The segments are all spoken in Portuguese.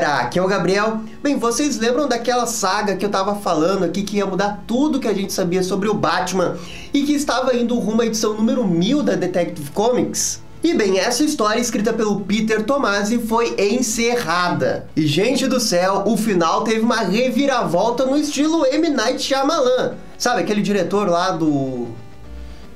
galera, aqui é o Gabriel. Bem, vocês lembram daquela saga que eu tava falando aqui que ia mudar tudo que a gente sabia sobre o Batman e que estava indo rumo à edição número 1000 da Detective Comics? E bem, essa história escrita pelo Peter Tomasi foi encerrada. E gente do céu, o final teve uma reviravolta no estilo M. Night Shyamalan. Sabe, aquele diretor lá do...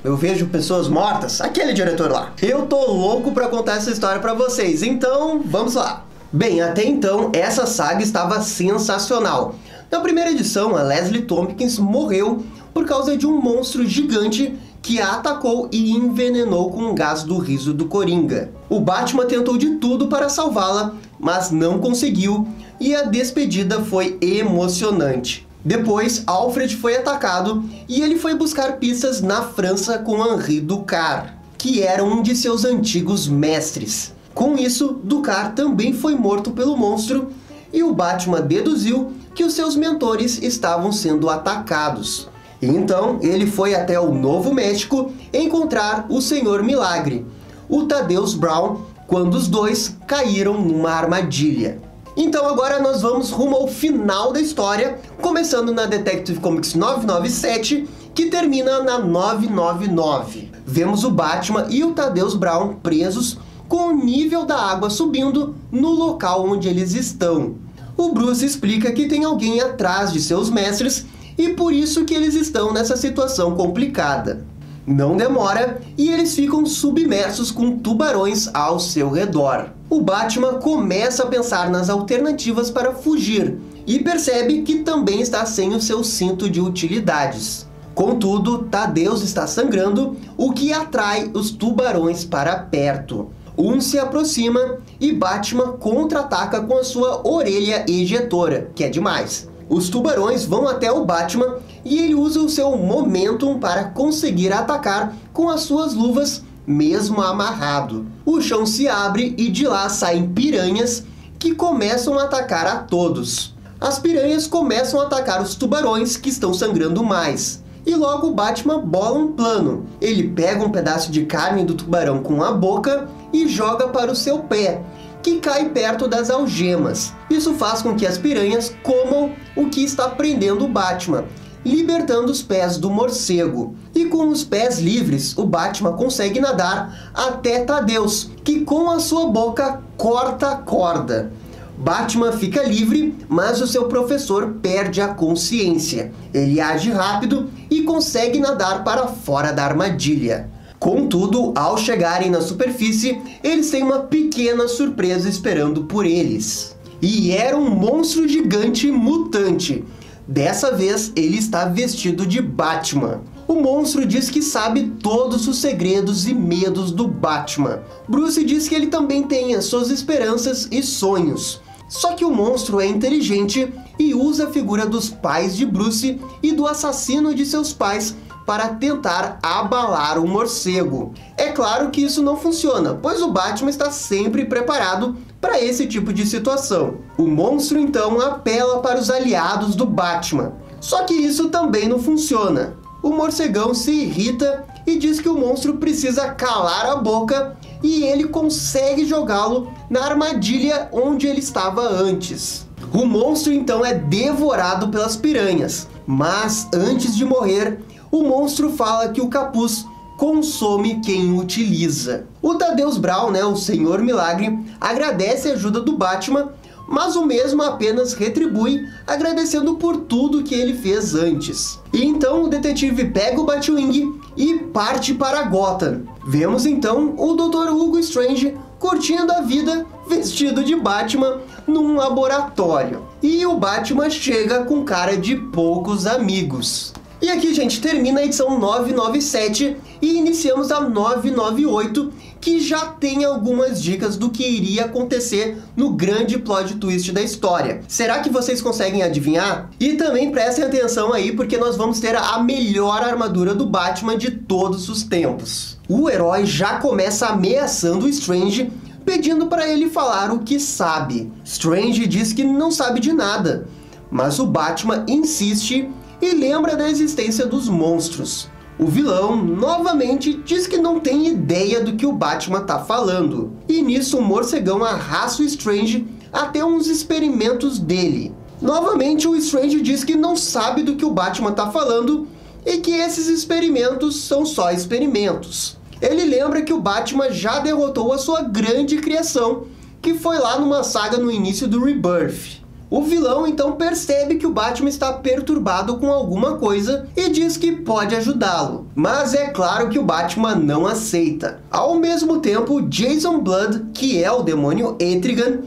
Eu Vejo Pessoas Mortas? Aquele diretor lá. Eu tô louco pra contar essa história pra vocês, então vamos lá. Bem, até então, essa saga estava sensacional. Na primeira edição, a Leslie Tompkins morreu por causa de um monstro gigante que a atacou e envenenou com o gás do riso do Coringa. O Batman tentou de tudo para salvá-la, mas não conseguiu, e a despedida foi emocionante. Depois, Alfred foi atacado e ele foi buscar pistas na França com Henri Ducar, que era um de seus antigos mestres. Com isso, Ducar também foi morto pelo monstro e o Batman deduziu que os seus mentores estavam sendo atacados. Então, ele foi até o Novo México encontrar o Senhor Milagre, o Thaddeus Brown, quando os dois caíram numa armadilha. Então agora nós vamos rumo ao final da história, começando na Detective Comics 997, que termina na 999. Vemos o Batman e o Thaddeus Brown presos, com o nível da água subindo no local onde eles estão. O Bruce explica que tem alguém atrás de seus mestres e por isso que eles estão nessa situação complicada. Não demora e eles ficam submersos com tubarões ao seu redor. O Batman começa a pensar nas alternativas para fugir e percebe que também está sem o seu cinto de utilidades. Contudo, Thaddeus está sangrando, o que atrai os tubarões para perto. Um se aproxima e Batman contra-ataca com a sua orelha ejetora, que é demais. Os tubarões vão até o Batman e ele usa o seu momentum para conseguir atacar com as suas luvas, mesmo amarrado. O chão se abre e de lá saem piranhas que começam a atacar a todos. As piranhas começam a atacar os tubarões que estão sangrando mais. E logo o Batman bola um plano. Ele pega um pedaço de carne do tubarão com a boca e joga para o seu pé, que cai perto das algemas. Isso faz com que as piranhas comam o que está prendendo o Batman, libertando os pés do morcego. E com os pés livres, o Batman consegue nadar até Thaddeus, que com a sua boca corta a corda. Batman fica livre, mas o seu professor perde a consciência. Ele age rápido e consegue nadar para fora da armadilha. Contudo, ao chegarem na superfície, eles têm uma pequena surpresa esperando por eles. E era um monstro gigante mutante. Dessa vez, ele está vestido de Batman. O monstro diz que sabe todos os segredos e medos do Batman. Bruce diz que ele também tem as suas esperanças e sonhos. Só que o monstro é inteligente e usa a figura dos pais de Bruce e do assassino de seus pais para tentar abalar o morcego. É claro que isso não funciona, pois o Batman está sempre preparado para esse tipo de situação. O monstro então apela para os aliados do Batman. Só que isso também não funciona. O morcegão se irrita e diz que o monstro precisa calar a boca e ele consegue jogá-lo na armadilha onde ele estava antes. O monstro então é devorado pelas piranhas, mas antes de morrer, o monstro fala que o capuz consome quem o utiliza. O Thaddeus Brown, o Senhor Milagre, agradece a ajuda do Batman, mas o mesmo apenas retribui, agradecendo por tudo que ele fez antes. E então o detetive pega o Batwing e parte para Gotham. Vemos então o Dr. Hugo Strange curtindo a vida vestido de Batman num laboratório. E o Batman chega com cara de poucos amigos. E aqui, gente, termina a edição 997 e iniciamos a 998, que já tem algumas dicas do que iria acontecer no grande plot twist da história. Será que vocês conseguem adivinhar? E também prestem atenção aí, porque nós vamos ter a melhor armadura do Batman de todos os tempos. O herói já começa ameaçando o Strange, pedindo para ele falar o que sabe. Strange diz que não sabe de nada, mas o Batman insiste e lembra da existência dos monstros. O vilão, novamente, diz que não tem ideia do que o Batman tá falando. E nisso o morcegão arrasta o Strange até uns experimentos dele. Novamente, o Strange diz que não sabe do que o Batman está falando e que esses experimentos são só experimentos. Ele lembra que o Batman já derrotou a sua grande criação, que foi lá numa saga no início do Rebirth. O vilão então percebe que o Batman está perturbado com alguma coisa e diz que pode ajudá-lo. Mas é claro que o Batman não aceita. Ao mesmo tempo, Jason Blood, que é o demônio Etrigan,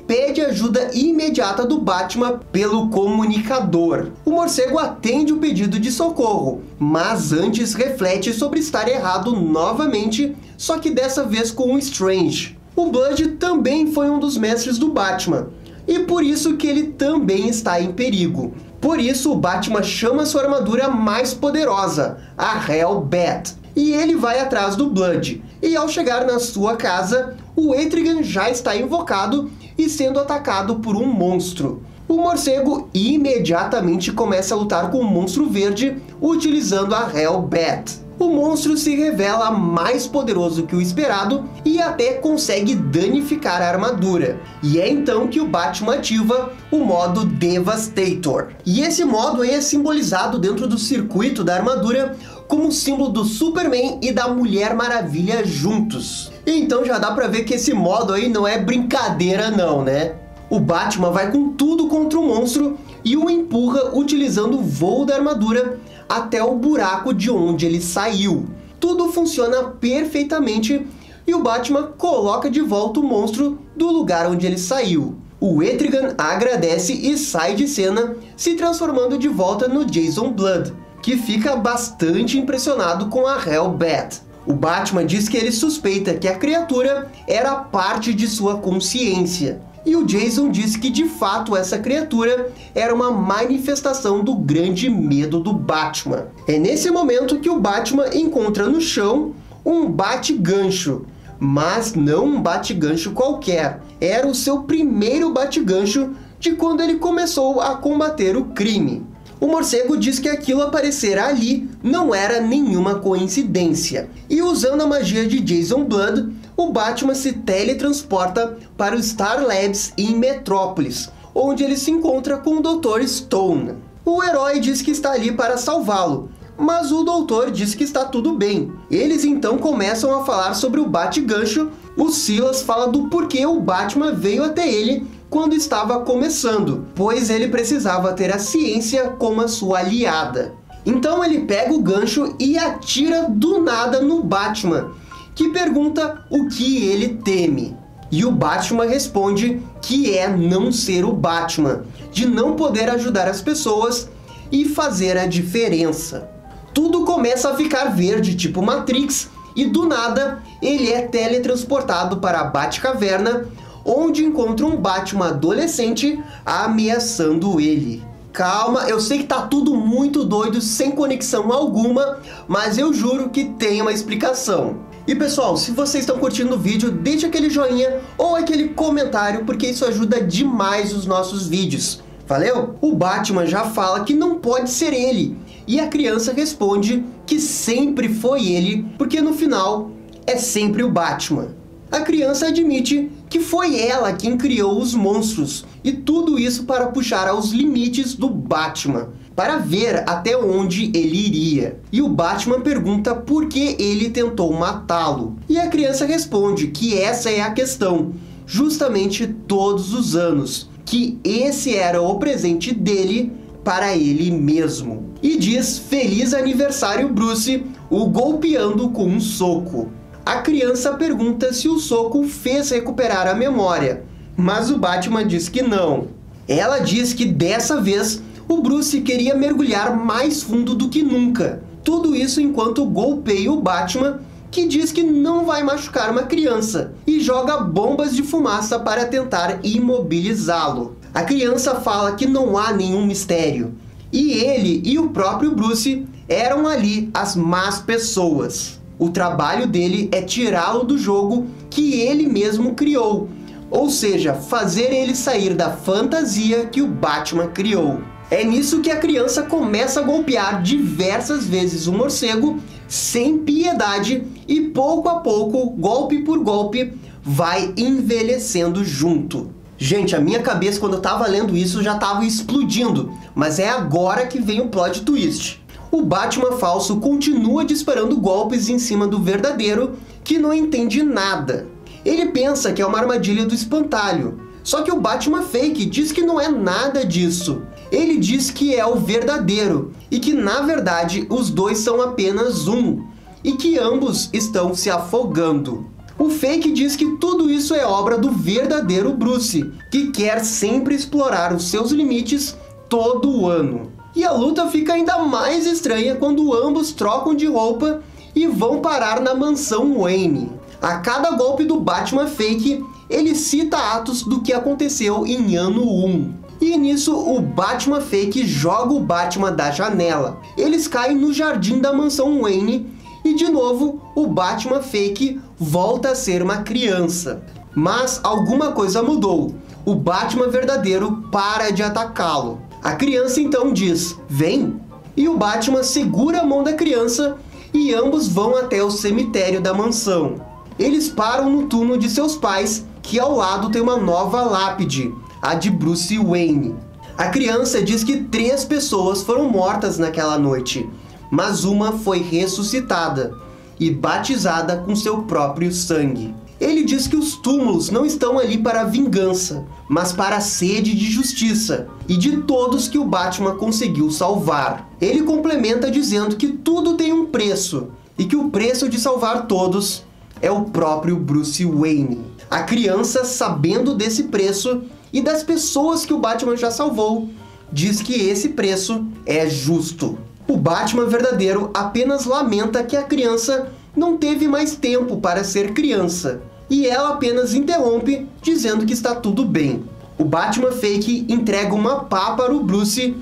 pede ajuda imediata do Batman pelo comunicador. O morcego atende o pedido de socorro, mas antes reflete sobre estar errado novamente, só que dessa vez com o Strange. O Blood também foi um dos mestres do Batman, e por isso que ele também está em perigo. Por isso, o Batman chama sua armadura mais poderosa, a Hellbat, e ele vai atrás do Blood. E ao chegar na sua casa, o Etrigan já está invocado e sendo atacado por um monstro. O morcego imediatamente começa a lutar com o monstro verde, utilizando a Hellbat. O monstro se revela mais poderoso que o esperado e até consegue danificar a armadura. E é então que o Batman ativa o modo Devastator. E esse modo aí é simbolizado dentro do circuito da armadura como símbolo do Superman e da Mulher Maravilha juntos. Então já dá pra ver que esse modo aí não é brincadeira não, né? O Batman vai com tudo contra o monstro e o empurra utilizando o voo da armadura até o buraco de onde ele saiu. Tudo funciona perfeitamente e o Batman coloca de volta o monstro do lugar onde ele saiu. O Etrigan agradece e sai de cena, se transformando de volta no Jason Blood, que fica bastante impressionado com a Hellbat. O Batman diz que ele suspeita que a criatura era parte de sua consciência. E o Jason diz que de fato essa criatura era uma manifestação do grande medo do Batman. É nesse momento que o Batman encontra no chão um bate-gancho. Mas não um bate-gancho qualquer. Era o seu primeiro bate-gancho de quando ele começou a combater o crime. O morcego diz que aquilo aparecer ali não era nenhuma coincidência. E usando a magia de Jason Blood, o Batman se teletransporta para o Star Labs em Metrópolis, onde ele se encontra com o Dr. Stone. O herói diz que está ali para salvá-lo, mas o doutor diz que está tudo bem. Eles então começam a falar sobre o bate-gancho. O Silas fala do porquê o Batman veio até ele quando estava começando, pois ele precisava ter a ciência como a sua aliada. Então ele pega o gancho e atira do nada no Batman, que pergunta o que ele teme. E o Batman responde que é não ser o Batman, de não poder ajudar as pessoas e fazer a diferença. Tudo começa a ficar verde, tipo Matrix, e do nada ele é teletransportado para a Batcaverna, onde encontra um Batman adolescente ameaçando ele. Calma, eu sei que tá tudo muito doido, sem conexão alguma, mas eu juro que tem uma explicação. E pessoal, se vocês estão curtindo o vídeo, deixe aquele joinha ou aquele comentário, porque isso ajuda demais os nossos vídeos. Valeu? O Batman já fala que não pode ser ele, e a criança responde que sempre foi ele, porque no final é sempre o Batman. A criança admite que foi ela quem criou os monstros, e tudo isso para puxar aos limites do Batman, para ver até onde ele iria. E o Batman pergunta por que ele tentou matá-lo. E a criança responde que essa é a questão, justamente todos os anos, que esse era o presente dele para ele mesmo. E diz feliz aniversário Bruce, o golpeando com um soco. A criança pergunta se o soco fez recuperar a memória, mas o Batman diz que não. Ela diz que dessa vez o Bruce queria mergulhar mais fundo do que nunca. Tudo isso enquanto golpeia o Batman, que diz que não vai machucar uma criança, e joga bombas de fumaça para tentar imobilizá-lo. A criança fala que não há nenhum mistério, e ele e o próprio Bruce eram ali as más pessoas. O trabalho dele é tirá-lo do jogo que ele mesmo criou, ou seja, fazer ele sair da fantasia que o Batman criou. É nisso que a criança começa a golpear diversas vezes o morcego, sem piedade, e pouco a pouco, golpe por golpe, vai envelhecendo junto. Gente, a minha cabeça quando eu tava lendo isso já tava explodindo, mas é agora que vem o plot twist. O Batman falso continua disparando golpes em cima do verdadeiro, que não entende nada. Ele pensa que é uma armadilha do espantalho, só que o Batman fake diz que não é nada disso. Ele diz que é o verdadeiro, e que na verdade os dois são apenas um, e que ambos estão se afogando. O fake diz que tudo isso é obra do verdadeiro Bruce, que quer sempre explorar os seus limites todo o ano. E a luta fica ainda mais estranha quando ambos trocam de roupa e vão parar na mansão Wayne. A cada golpe do Batman fake, ele cita atos do que aconteceu em ano 1. E nisso, o Batman fake joga o Batman da janela. Eles caem no jardim da mansão Wayne e de novo, o Batman fake volta a ser uma criança. Mas alguma coisa mudou. O Batman verdadeiro para de atacá-lo. A criança então diz, vem! E o Batman segura a mão da criança e ambos vão até o cemitério da mansão. Eles param no túmulo de seus pais, que ao lado tem uma nova lápide, a de Bruce Wayne. A criança diz que 3 pessoas foram mortas naquela noite, mas uma foi ressuscitada e batizada com seu próprio sangue. Ele diz que os túmulos não estão ali para a vingança, mas para a sede de justiça e de todos que o Batman conseguiu salvar. Ele complementa dizendo que tudo tem um preço e que o preço de salvar todos é o próprio Bruce Wayne. A criança, sabendo desse preço e das pessoas que o Batman já salvou, diz que esse preço é justo. O Batman verdadeiro apenas lamenta que a criança não teve mais tempo para ser criança, e ela apenas interrompe, dizendo que está tudo bem. O Batman fake entrega uma pá para o Bruce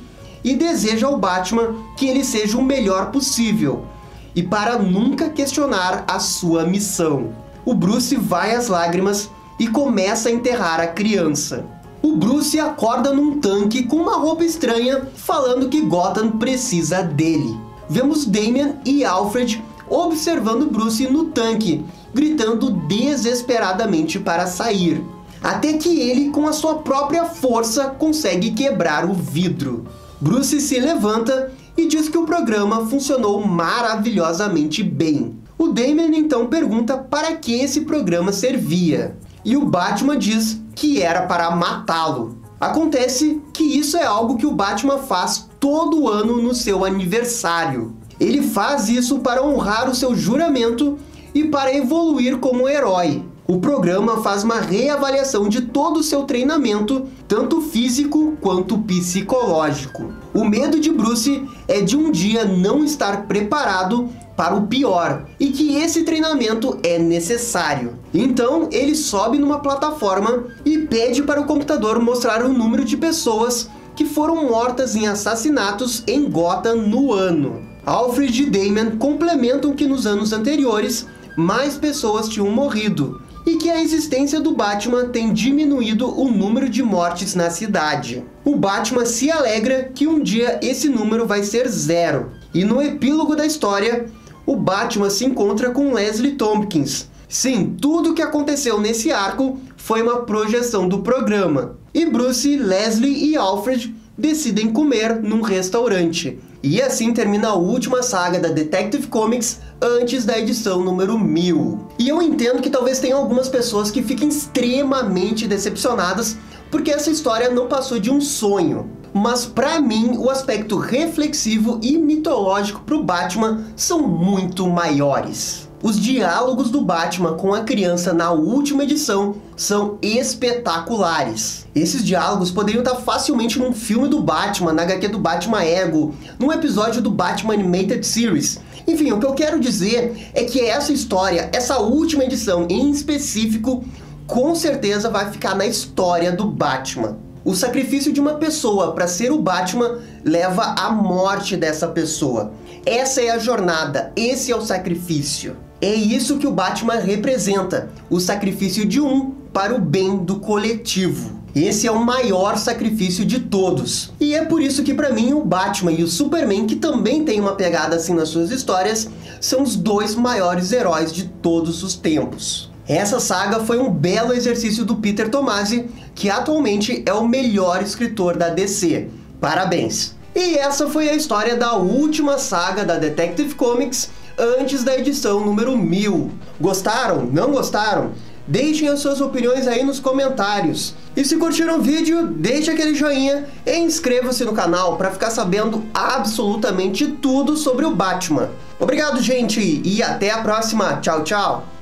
e deseja ao Batman que ele seja o melhor possível, e para nunca questionar a sua missão. O Bruce vai às lágrimas e começa a enterrar a criança. O Bruce acorda num tanque com uma roupa estranha, falando que Gotham precisa dele. Vemos Damian e Alfred observando Bruce no tanque, gritando desesperadamente para sair. Até que ele, com a sua própria força, consegue quebrar o vidro. Bruce se levanta e diz que o programa funcionou maravilhosamente bem. O Damian então pergunta para que esse programa servia. E o Batman diz que era para matá-lo. Acontece que isso é algo que o Batman faz todo ano no seu aniversário. Ele faz isso para honrar o seu juramento e para evoluir como herói. O programa faz uma reavaliação de todo o seu treinamento, tanto físico quanto psicológico. O medo de Bruce é de um dia não estar preparado para o pior, e que esse treinamento é necessário. Então ele sobe numa plataforma e pede para o computador mostrar o número de pessoas que foram mortas em assassinatos em Gotham no ano. Alfred e Damian complementam que nos anos anteriores mais pessoas tinham morrido, e que a existência do Batman tem diminuído o número de mortes na cidade. O Batman se alegra que um dia esse número vai ser 0, e no epílogo da história, o Batman se encontra com Leslie Tompkins. Sim, tudo o que aconteceu nesse arco foi uma projeção do programa. E Bruce, Leslie e Alfred decidem comer num restaurante. E assim termina a última saga da Detective Comics antes da edição número 1000. E eu entendo que talvez tenha algumas pessoas que fiquem extremamente decepcionadas porque essa história não passou de um sonho. Mas pra mim, o aspecto reflexivo e mitológico pro Batman são muito maiores. Os diálogos do Batman com a criança na última edição são espetaculares. Esses diálogos poderiam estar facilmente num filme do Batman, na HQ do Batman Ego, num episódio do Batman Animated Series. Enfim, o que eu quero dizer é que essa história, essa última edição em específico, com certeza vai ficar na história do Batman. O sacrifício de uma pessoa para ser o Batman leva à morte dessa pessoa. Essa é a jornada, esse é o sacrifício. É isso que o Batman representa, o sacrifício de um para o bem do coletivo. Esse é o maior sacrifício de todos. E é por isso que para mim o Batman e o Superman, que também tem uma pegada assim nas suas histórias, são os dois maiores heróis de todos os tempos. Essa saga foi um belo exercício do Peter Tomasi, que atualmente é o melhor escritor da DC. Parabéns! E essa foi a história da última saga da Detective Comics antes da edição número 1000. Gostaram? Não gostaram? Deixem as suas opiniões aí nos comentários. E se curtiram o vídeo, deixe aquele joinha e inscreva-se no canal para ficar sabendo absolutamente tudo sobre o Batman. Obrigado, gente, e até a próxima. Tchau, tchau!